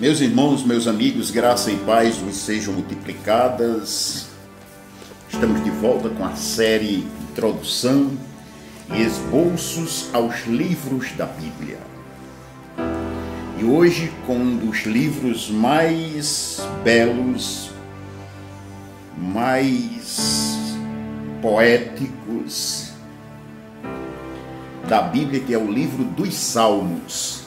Meus irmãos, meus amigos, graça e paz vos sejam multiplicadas. Estamos de volta com a série Introdução e Esboços aos Livros da Bíblia. E hoje com um dos livros mais belos, mais poéticos da Bíblia, que é o livro dos Salmos.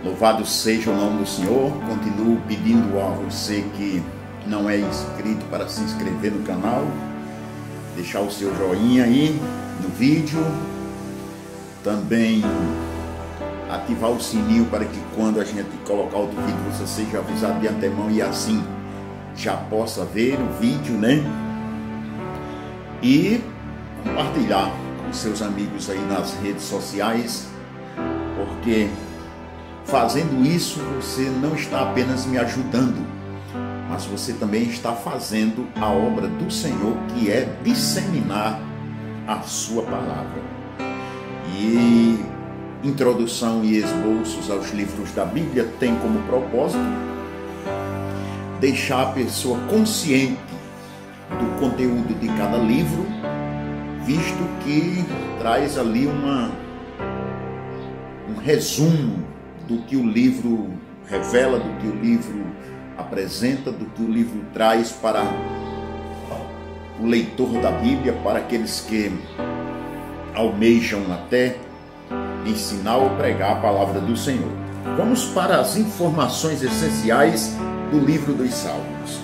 Louvado seja o nome do Senhor. Continuo pedindo a você que não é inscrito para se inscrever no canal, deixar o seu joinha aí no vídeo, também ativar o sininho para que quando a gente colocar outro vídeo você seja avisado de antemão e assim já possa ver o vídeo, né? E compartilhar com seus amigos aí nas redes sociais, porque fazendo isso, você não está apenas me ajudando, mas você também está fazendo a obra do Senhor, que é disseminar a sua palavra. E Introdução e Esboços aos Livros da Bíblia tem como propósito deixar a pessoa consciente do conteúdo de cada livro, visto que traz ali um resumo do que o livro revela, do que o livro apresenta, do que o livro traz para o leitor da Bíblia, para aqueles que almejam até ensinar ou pregar a palavra do Senhor. Vamos para as informações essenciais do livro dos Salmos.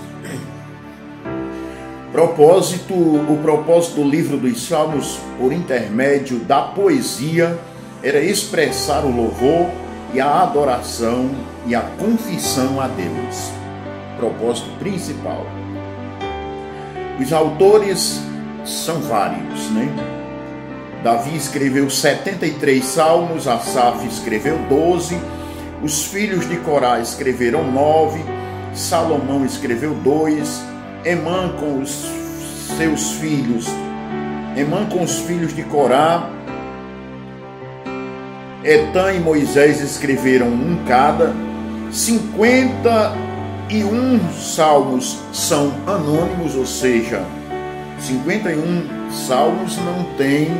O propósito do livro dos Salmos, por intermédio da poesia, era expressar o louvor e a adoração e a confissão a Deus. Propósito principal. Os autores são vários, né? Davi escreveu 73 salmos, Asaf escreveu 12, os filhos de Corá escreveram 9, Salomão escreveu 2, Emã com os filhos de Corá, Etã e Moisés escreveram um cada. 51 salmos são anônimos, ou seja, 51 salmos não tem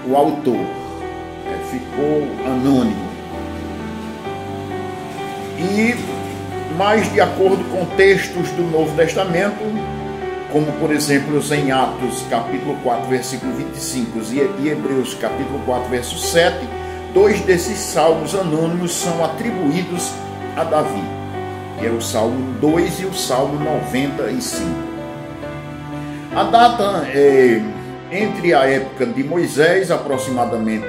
o autor, ficou anônimo. Mas de acordo com textos do Novo Testamento, como por exemplo em Atos capítulo 4, versículo 25 e Hebreus capítulo 4, verso 7, 2 desses salmos anônimos são atribuídos a Davi, que é o Salmo 2 e o Salmo 95. A data é entre a época de Moisés, aproximadamente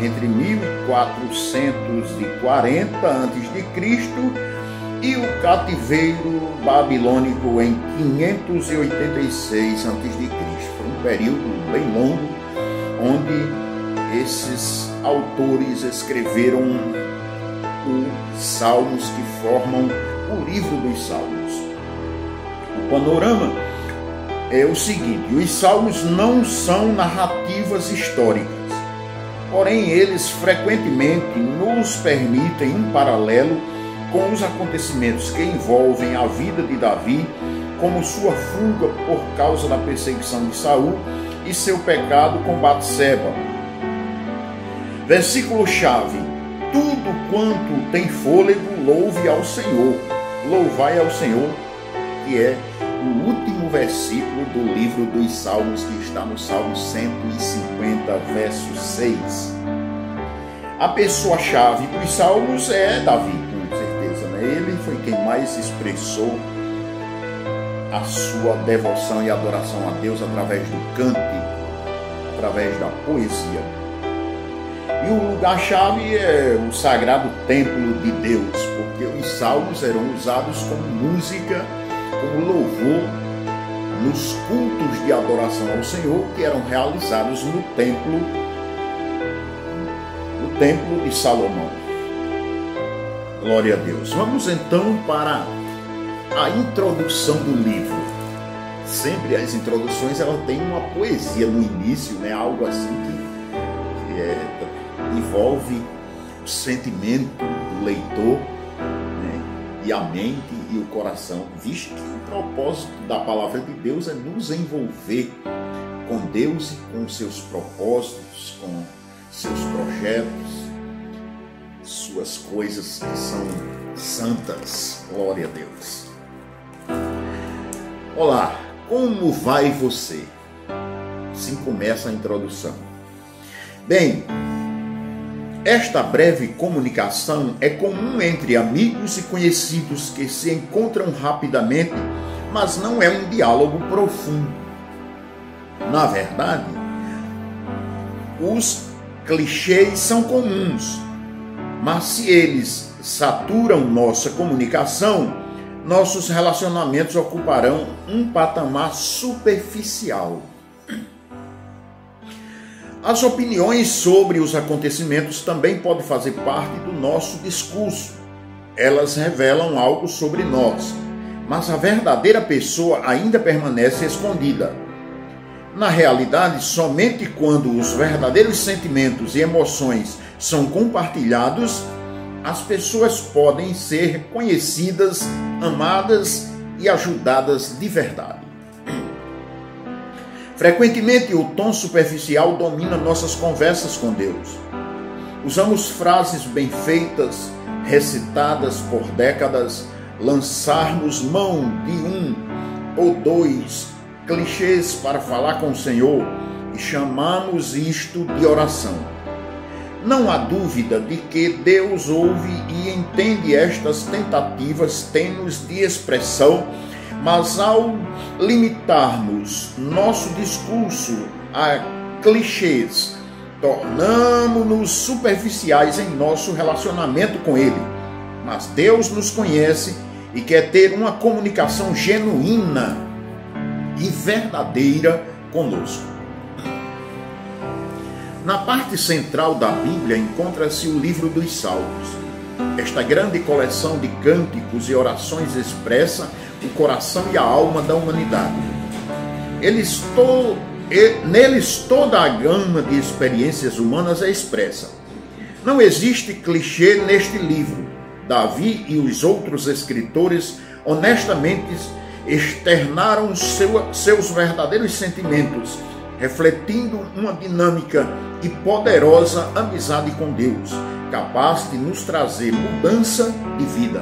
entre 1440 a.C., e o cativeiro babilônico em 586 a.C. Foi um período bem longo onde esses autores escreveram os salmos que formam o livro dos Salmos. O panorama é o seguinte: os salmos não são narrativas históricas, porém eles frequentemente nos permitem um paralelo com os acontecimentos que envolvem a vida de Davi, como sua fuga por causa da perseguição de Saul e seu pecado com Batseba. Versículo-chave: tudo quanto tem fôlego, louve ao Senhor. Louvai ao Senhor, que é o último versículo do livro dos Salmos, que está no Salmo 150, verso 6. A pessoa-chave dos Salmos é Davi, com certeza, né? Ele foi quem mais expressou a sua devoção e adoração a Deus através do cântico, através da poesia. E o lugar-chave é o sagrado templo de Deus, porque os salmos eram usados como música, como louvor, nos cultos de adoração ao Senhor que eram realizados no templo de Salomão. Glória a Deus. Vamos então para a introdução do livro. Sempre as introduções ela tem uma poesia no início, né? Algo assim que envolve o sentimento do leitor, né, e a mente e o coração, visto que o propósito da palavra de Deus é nos envolver com Deus e com seus propósitos, com seus projetos, suas coisas que são santas. Glória a Deus. Olá, como vai você? Assim começa a introdução. Bem, esta breve comunicação é comum entre amigos e conhecidos que se encontram rapidamente, mas não é um diálogo profundo. Na verdade, os clichês são comuns, mas se eles saturam nossa comunicação, nossos relacionamentos ocuparão um patamar superficial. As opiniões sobre os acontecimentos também podem fazer parte do nosso discurso. Elas revelam algo sobre nós, mas a verdadeira pessoa ainda permanece escondida. Na realidade, somente quando os verdadeiros sentimentos e emoções são compartilhados, as pessoas podem ser conhecidas, amadas e ajudadas de verdade. Frequentemente, o tom superficial domina nossas conversas com Deus. Usamos frases bem feitas, recitadas por décadas, lançarmos mão de um ou dois clichês para falar com o Senhor e chamamos isto de oração. Não há dúvida de que Deus ouve e entende estas tentativas tênues de expressão, mas ao limitarmos nosso discurso a clichês, tornamos-nos superficiais em nosso relacionamento com Ele. Mas Deus nos conhece e quer ter uma comunicação genuína e verdadeira conosco. Na parte central da Bíblia encontra-se o livro dos Salmos. Esta grande coleção de cânticos e orações expressa o coração e a alma da humanidade. Neles toda a gama de experiências humanas é expressa. Não existe clichê neste livro. Davi e os outros escritores honestamente externaram seus verdadeiros sentimentos, refletindo uma dinâmica e poderosa amizade com Deus, capaz de nos trazer mudança de vida.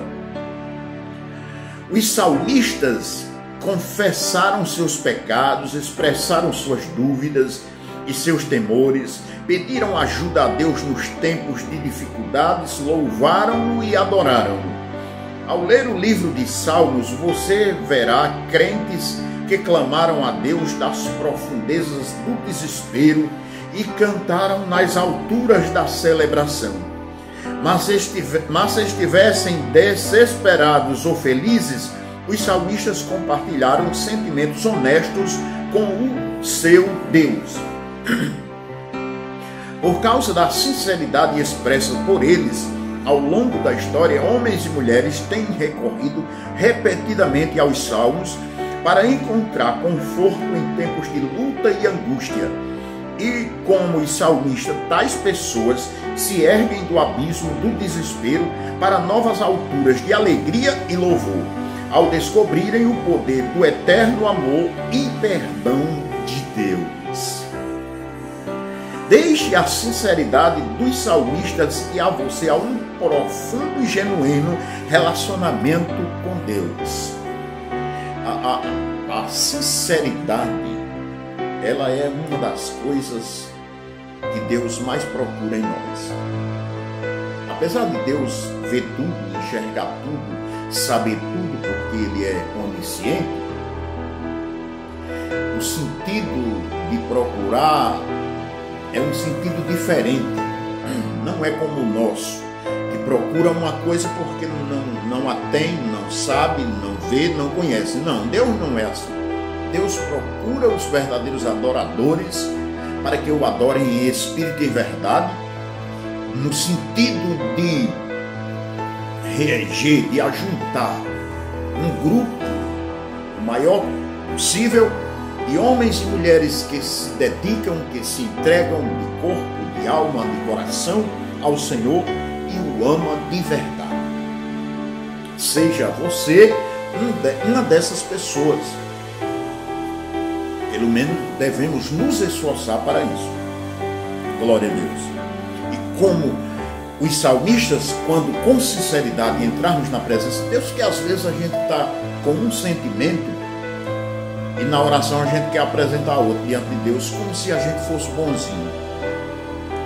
Os salmistas confessaram seus pecados, expressaram suas dúvidas e seus temores, pediram ajuda a Deus nos tempos de dificuldades, louvaram-no e adoraram-no. Ao ler o livro de Salmos, você verá crentes que clamaram a Deus das profundezas do desespero e cantaram nas alturas da celebração. Mas se estivessem desesperados ou felizes, os salmistas compartilharam sentimentos honestos com o seu Deus. Por causa da sinceridade expressa por eles, ao longo da história, homens e mulheres têm recorrido repetidamente aos salmos para encontrar conforto em tempos de luta e angústia. E como os salmistas, tais pessoas se erguem do abismo do desespero para novas alturas de alegria e louvor, ao descobrirem o poder do eterno amor e perdão de Deus. Deixe a sinceridade dos salmistas e a você a um profundo e genuíno relacionamento com Deus. A sinceridade, ela é uma das coisas que Deus mais procura em nós. Apesar de Deus ver tudo, enxergar tudo, saber tudo, porque Ele é onisciente, o sentido de procurar é um sentido diferente. Não é como o nosso, que procura uma coisa porque não a tem, não sabe, não vê, não conhece. Não, Deus não é assim. Deus procura os verdadeiros adoradores para que o adorem em espírito e em verdade, no sentido de reger, de ajuntar um grupo o maior possível de homens e mulheres que se dedicam, que se entregam de corpo, de de alma, de coração ao Senhor e o ama de verdade. Seja você uma dessas pessoas. Pelo menos devemos nos esforçar para isso. Glória a Deus. E como os salmistas, quando com sinceridade entrarmos na presença de Deus, que às vezes a gente está com um sentimento e na oração a gente quer apresentar outro diante de Deus, como se a gente fosse bonzinho.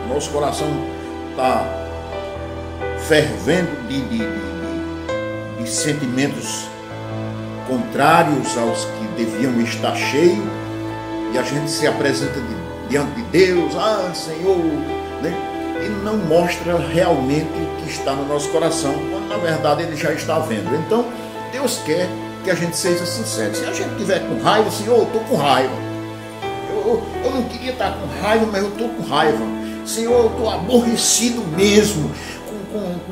Nosso coração está fervendo de sentimentos contrários aos que deviam estar cheios, e a gente se apresenta diante de Deus, Senhor, né? E não mostra realmente o que está no nosso coração, quando na verdade Ele já está vendo. Então, Deus quer que a gente seja sincero. Se a gente estiver com raiva, Senhor, eu estou com raiva. Eu não queria estar com raiva, mas eu estou com raiva. Senhor, eu estou aborrecido mesmo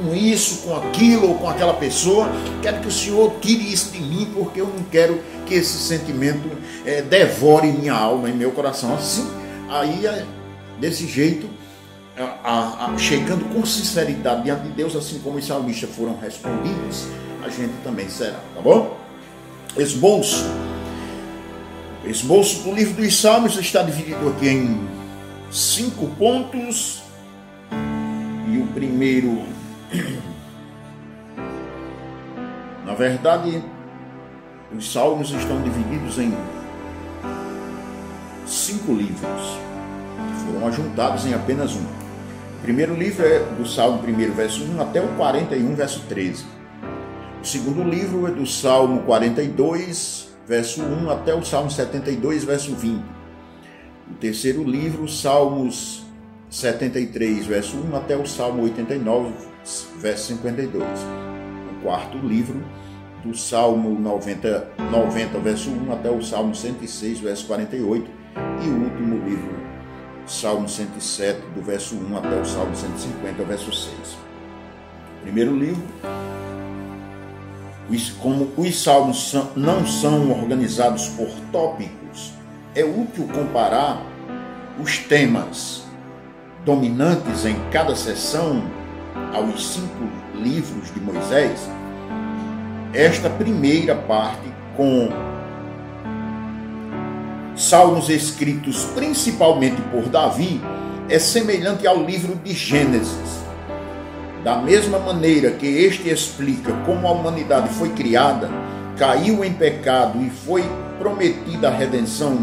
com isso, com aquilo ou com aquela pessoa. Quero que o Senhor tire isso de mim, porque eu não quero que esse sentimento devore minha alma e meu coração. Assim, aí desse jeito, chegando com sinceridade diante de Deus, assim como os salmistas foram respondidos, a gente também será, tá bom? Esboço do livro dos Salmos está dividido aqui em 5 pontos. E o primeiro, na verdade, os Salmos estão divididos em 5 livros, que foram ajuntados em apenas um. O primeiro livro é do Salmo 1, verso 1 até o 41, verso 13. O segundo livro é do Salmo 42, verso 1 até o Salmo 72, verso 20. O terceiro livro, Salmos 73, verso 1 até o Salmo 89, verso 52. O quarto livro, do Salmo 90, verso 1 até o Salmo 106, verso 48. E o último livro, Salmo 107, do verso 1 até o Salmo 150, verso 6. Primeiro livro, como os salmos não são organizados por tópicos, é útil comparar os temas dominantes em cada sessão aos 5 livros de Moisés. Esta primeira parte, com salmos escritos principalmente por Davi, é semelhante ao livro de Gênesis. Da mesma maneira que este explica como a humanidade foi criada, caiu em pecado e foi prometida a redenção,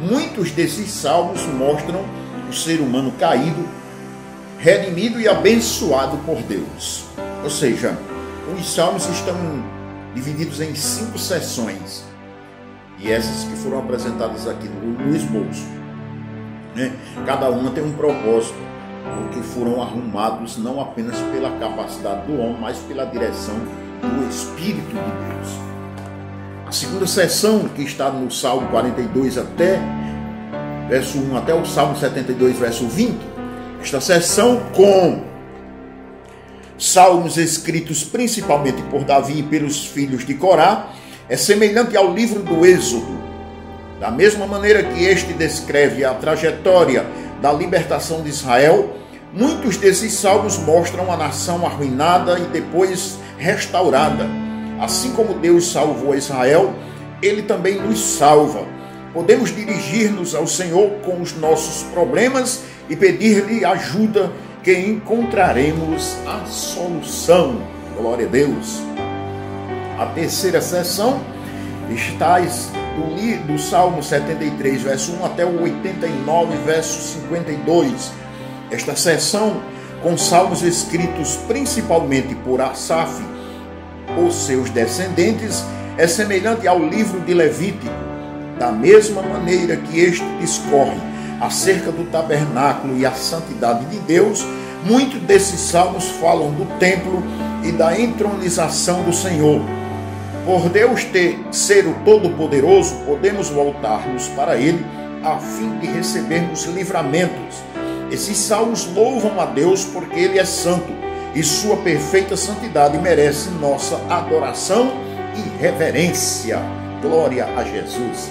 muitos desses salmos mostram o ser humano caído, redimido e abençoado por Deus. Ou seja, os salmos estão divididos em 5 sessões, e essas que foram apresentadas aqui no esboço, né? Cada uma tem um propósito, porque foram arrumados não apenas pela capacidade do homem, mas pela direção do Espírito de Deus. A segunda sessão, que está no Salmo 42 até verso 1 até o Salmo 72, verso 20, esta sessão, com salmos escritos principalmente por Davi e pelos filhos de Corá, é semelhante ao livro do Êxodo. Da mesma maneira que este descreve a trajetória da libertação de Israel, muitos desses salmos mostram a nação arruinada e depois restaurada. Assim como Deus salvou Israel, Ele também nos salva. Podemos dirigir-nos ao Senhor com os nossos problemas e pedir-lhe ajuda, que encontraremos a solução. Glória a Deus. A terceira sessão está do Salmo 73, verso 1 até o 89, verso 52. Esta sessão, com salmos escritos principalmente por Asaf ou seus descendentes, é semelhante ao livro de Levítico. Da mesma maneira que este discorre acerca do tabernáculo e a santidade de Deus, muitos desses salmos falam do templo e da entronização do Senhor. Por Deus ser o Todo-Poderoso, podemos voltar-nos para Ele a fim de recebermos livramentos. Esses salmos louvam a Deus porque Ele é santo e sua perfeita santidade merece nossa adoração e reverência. Glória a Jesus.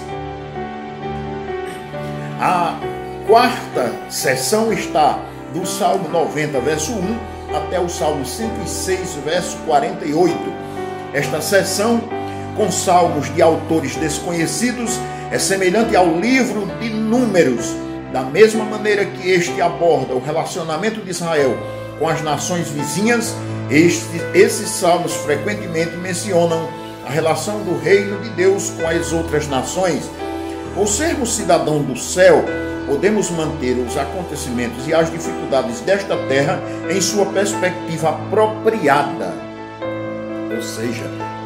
A quarta sessão está do Salmo 90, verso 1, até o Salmo 106, verso 48. Esta seção, com salmos de autores desconhecidos, é semelhante ao livro de Números, da mesma maneira que este aborda o relacionamento de Israel com as nações vizinhas. Esses salmos frequentemente mencionam a relação do reino de Deus com as outras nações. Por sermos cidadãos do céu, podemos manter os acontecimentos e as dificuldades desta terra em sua perspectiva apropriada. Ou seja,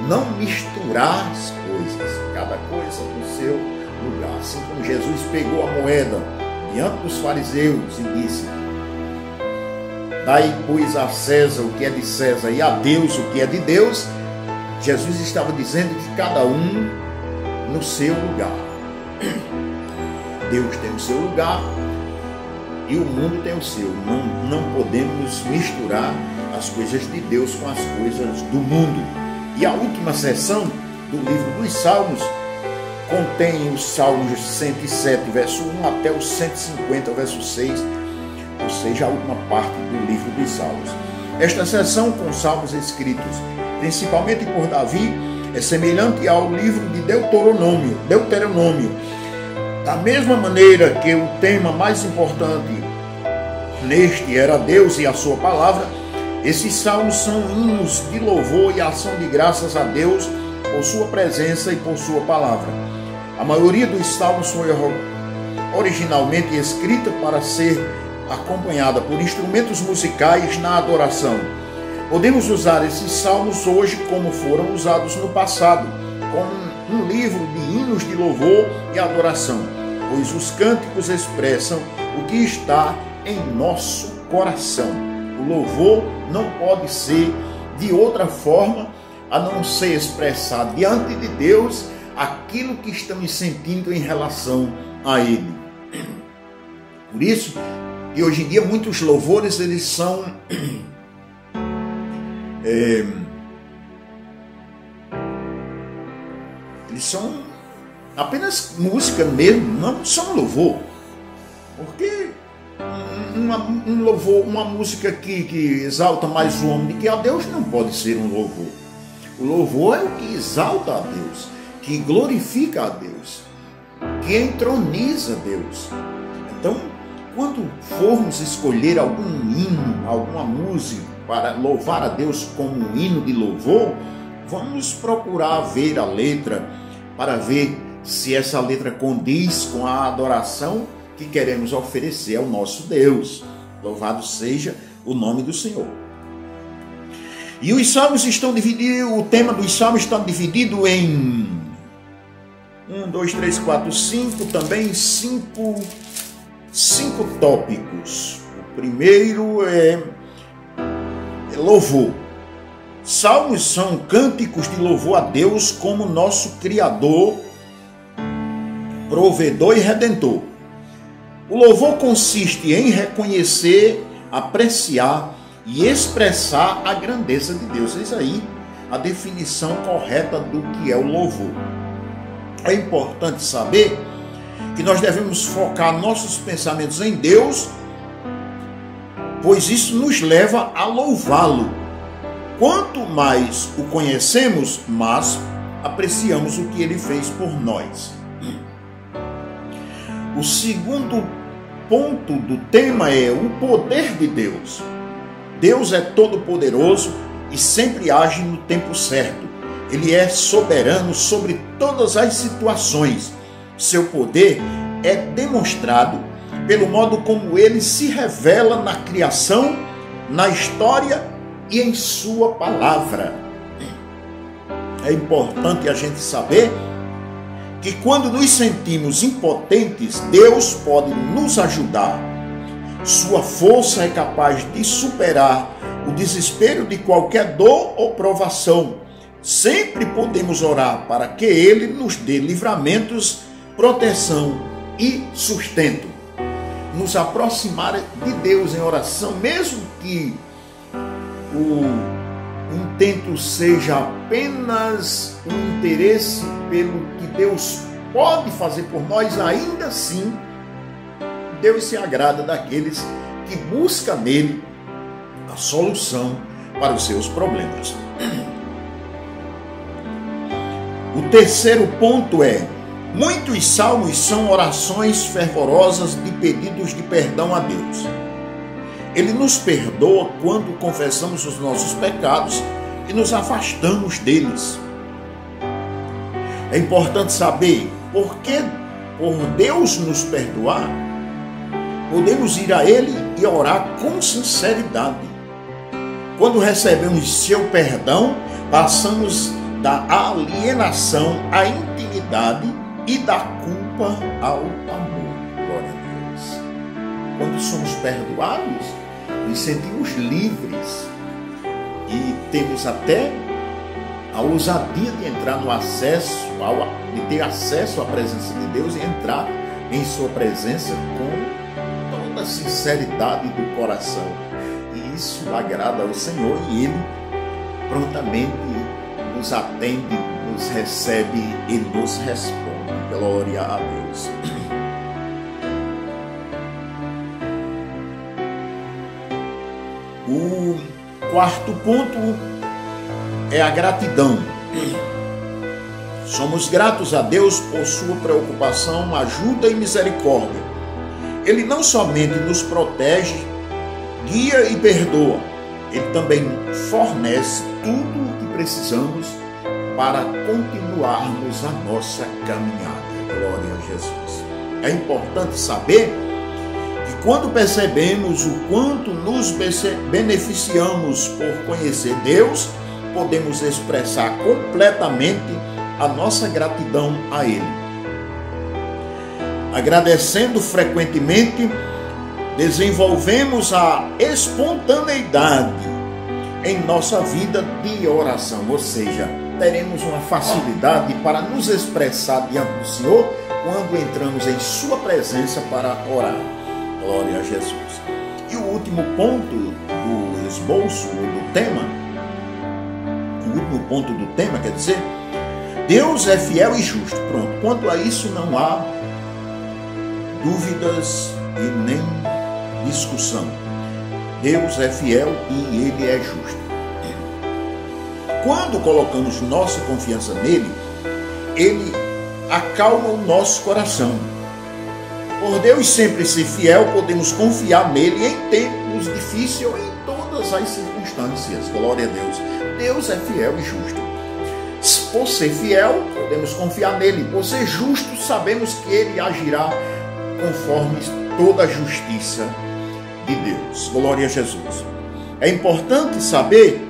não misturar as coisas, cada coisa no seu lugar. Assim como Jesus pegou a moeda diante dos fariseus e disse: dai, pois, a César o que é de César e a Deus o que é de Deus. Jesus estava dizendo que cada um no seu lugar. Deus tem o seu lugar e o mundo tem o seu. Não podemos misturar as coisas de Deus com as coisas do mundo. E a última seção do livro dos Salmos contém os Salmos 107, verso 1 até os 150, verso 6, ou seja, a última parte do livro dos Salmos. Esta seção com salmos escritos principalmente por Davi é semelhante ao livro de Deuteronômio. Da mesma maneira que o tema mais importante neste era Deus e a sua palavra, esses salmos são hinos de louvor e ação de graças a Deus por sua presença e por sua palavra. A maioria dos salmos foi originalmente escrita para ser acompanhada por instrumentos musicais na adoração. Podemos usar esses salmos hoje como foram usados no passado, como um livro de hinos de louvor e adoração, pois os cânticos expressam o que está em nosso coração. O louvor não pode ser de outra forma a não ser expressar diante de Deus aquilo que estamos sentindo em relação a Ele. Por isso, que hoje em dia muitos louvores eles são apenas música mesmo, não são louvor. Porque um louvor, uma música que exalta mais o homem do que a Deus não pode ser um louvor. O louvor é o que exalta a Deus, que glorifica a Deus, que entroniza Deus. Então, quando formos escolher algum hino, alguma música para louvar a Deus como um hino de louvor, vamos procurar ver a letra para ver se essa letra condiz com a adoração que queremos oferecer ao nosso Deus. Louvado seja o nome do Senhor. E os salmos estão divididos, o tema dos salmos está dividido em 1, 2, 3, 4, 5, também 5 tópicos. O primeiro é louvor. Salmos são cânticos de louvor a Deus como nosso Criador, provedor e redentor. O louvor consiste em reconhecer, apreciar e expressar a grandeza de Deus. Eis aí a definição correta do que é o louvor. É importante saber que nós devemos focar nossos pensamentos em Deus, pois isso nos leva a louvá-lo. Quanto mais o conhecemos, mais apreciamos o que ele fez por nós. O segundo ponto do tema é o poder de Deus. Deus é todo-poderoso e sempre age no tempo certo. Ele é soberano sobre todas as situações. Seu poder é demonstrado pelo modo como ele se revela na criação, na história e em sua palavra. É importante a gente saber que quando nos sentimos impotentes, Deus pode nos ajudar. Sua força é capaz de superar o desespero de qualquer dor ou provação. Sempre podemos orar para que Ele nos dê livramentos, proteção e sustento. Nos aproximar de Deus em oração, mesmo que o intento seja apenas um interesse pelo que Deus pode fazer por nós, ainda assim, Deus se agrada daqueles que busca nele a solução para os seus problemas. O terceiro ponto é: muitos salmos são orações fervorosas de pedidos de perdão a Deus. Ele nos perdoa quando confessamos os nossos pecados e nos afastamos deles. É importante saber por que, por Deus nos perdoar, podemos ir a Ele e orar com sinceridade. Quando recebemos seu perdão, passamos da alienação à intimidade e da culpa ao amor. Glória a Deus. Quando somos perdoados, nos sentimos livres e temos até a ousadia de entrar no acesso, de ter acesso à presença de Deus e entrar em sua presença com toda a sinceridade do coração. E isso agrada ao Senhor e Ele prontamente nos atende, nos recebe e nos responde. Glória a Deus. O quarto ponto é a gratidão. Somos gratos a Deus por sua preocupação, ajuda e misericórdia. Ele não somente nos protege, guia e perdoa, Ele também fornece tudo o que precisamos para continuarmos a nossa caminhada. Glória a Jesus. É importante saber que quando percebemos o quanto nos beneficiamos por conhecer Deus, podemos expressar completamente a nossa gratidão a Ele. Agradecendo frequentemente, desenvolvemos a espontaneidade em nossa vida de oração, ou seja, teremos uma facilidade para nos expressar diante do Senhor quando entramos em sua presença para orar. Glória a Jesus. E o último ponto do esboço, do tema, o último ponto do tema, quer dizer, Deus é fiel e justo. Pronto. Quanto a isso não há dúvidas e nem discussão. Deus é fiel e Ele é justo. Quando colocamos nossa confiança nele, Ele acalma o nosso coração. Por Deus sempre ser fiel, podemos confiar nele em tempos difíceis ou em todas as circunstâncias. Glória a Deus. Deus é fiel e justo. Por ser fiel, podemos confiar nele. Por ser justo, sabemos que ele agirá conforme toda a justiça de Deus. Glória a Jesus. É importante saber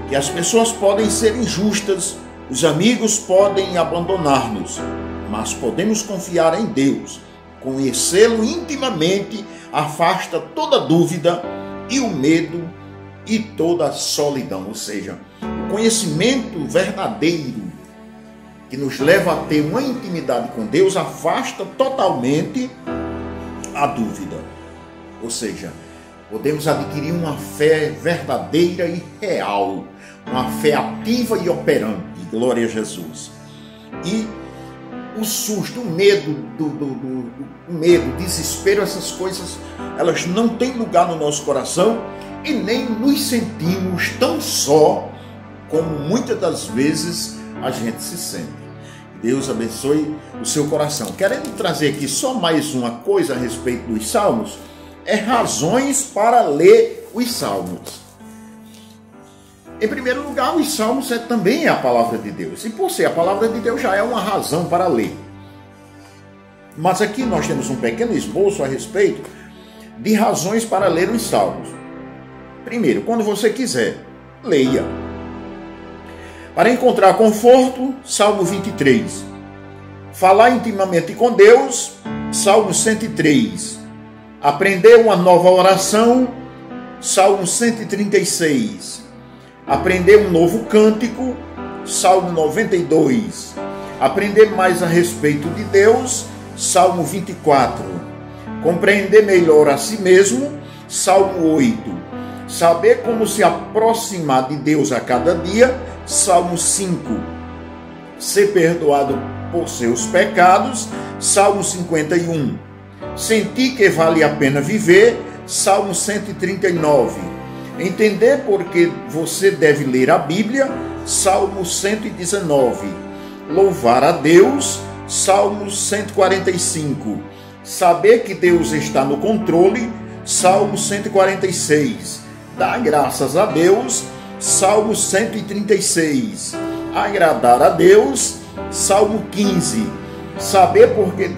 que as pessoas podem ser injustas, os amigos podem abandonar-nos, mas podemos confiar em Deus. Conhecê-lo intimamente afasta toda dúvida e o medo e toda a solidão. Ou seja, o conhecimento verdadeiro que nos leva a ter uma intimidade com Deus afasta totalmente a dúvida. Ou seja, podemos adquirir uma fé verdadeira e real, uma fé ativa e operante. Glória a Jesus. E o susto, o medo, o desespero, essas coisas, elas não têm lugar no nosso coração e nem nos sentimos tão só como muitas das vezes a gente se sente. Deus abençoe o seu coração. Querendo trazer aqui só mais uma coisa a respeito dos salmos, é razões para ler os salmos. Em primeiro lugar, os salmos também é a palavra de Deus. E por ser a palavra de Deus já é uma razão para ler. Mas aqui nós temos um pequeno esboço a respeito de razões para ler os salmos. Primeiro, quando você quiser, leia. Para encontrar conforto, Salmo 23. Falar intimamente com Deus, Salmo 103. Aprender uma nova oração, Salmo 136. Aprender um novo cântico, Salmo 92. Aprender mais a respeito de Deus, Salmo 24. Compreender melhor a si mesmo, Salmo 8. Saber como se aproximar de Deus a cada dia, Salmo 5. Ser perdoado por seus pecados, Salmo 51. Sentir que vale a pena viver, Salmo 139. Entender porque você deve ler a Bíblia, Salmo 119. Louvar a Deus, Salmo 145. Saber que Deus está no controle, Salmo 146. Dar graças a Deus, Salmo 136. Agradar a Deus, Salmo 15. Saber porque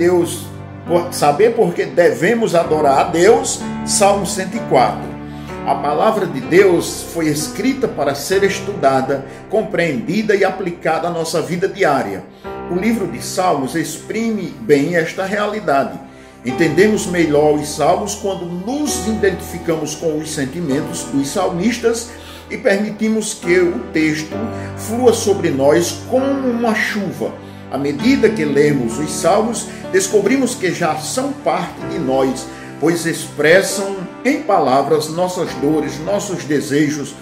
devemos adorar a Deus, Salmo 104. A palavra de Deus foi escrita para ser estudada, compreendida e aplicada à nossa vida diária. O livro de Salmos exprime bem esta realidade. Entendemos melhor os salmos quando nos identificamos com os sentimentos dos salmistas e permitimos que o texto flua sobre nós como uma chuva. À medida que lemos os salmos, descobrimos que já são parte de nós, pois expressam em palavras nossas dores, nossos desejos,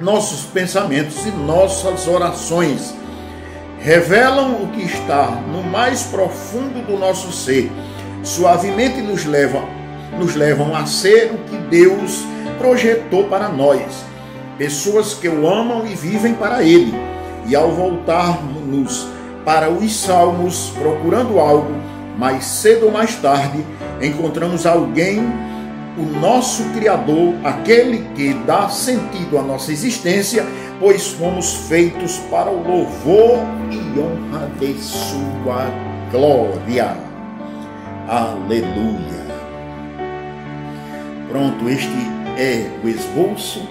nossos pensamentos e nossas orações. Revelam o que está no mais profundo do nosso ser. Suavemente nos levam a ser o que Deus projetou para nós. Pessoas que o amam e vivem para Ele. E ao voltarmos para os salmos, procurando algo, mais cedo ou mais tarde, encontramos alguém, o nosso Criador, aquele que dá sentido à nossa existência, pois fomos feitos para o louvor e honra de sua glória. Aleluia. Pronto, este é o esboço,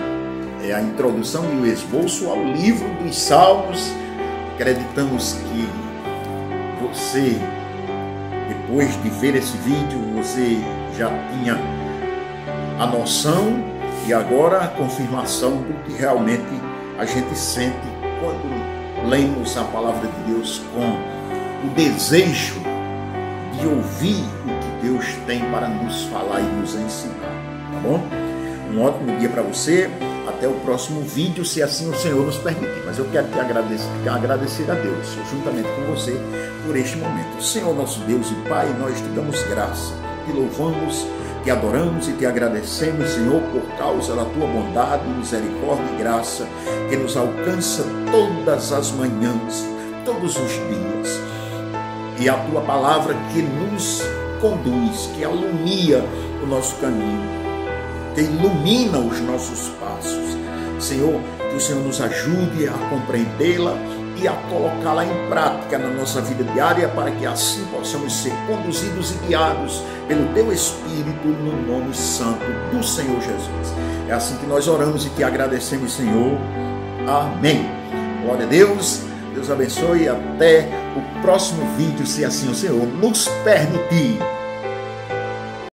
é a introdução e o esboço ao livro dos Salmos. Acreditamos que você, depois de ver esse vídeo, você já tinha a noção e agora a confirmação do que realmente a gente sente quando lemos a palavra de Deus com o desejo de ouvir o que Deus tem para nos falar e nos ensinar, tá bom? Um ótimo dia para você, até o próximo vídeo, se assim o Senhor nos permitir. Mas eu quero te agradecer a Deus, juntamente com você, por este momento. Senhor nosso Deus e Pai, nós te damos graça, te louvamos, te adoramos e te agradecemos, Senhor, por causa da tua bondade, misericórdia e graça, que nos alcança todas as manhãs, todos os dias. E a tua palavra que nos conduz, que alumia o nosso caminho, que ilumina os nossos passos. Senhor, que o Senhor nos ajude a compreendê-la e a colocá-la em prática na nossa vida diária, para que assim possamos ser conduzidos e guiados pelo Teu Espírito, no nome santo do Senhor Jesus. É assim que nós oramos e te agradecemos, Senhor. Amém. Glória a Deus. Deus abençoe e até o próximo vídeo, se assim o Senhor nos permitir.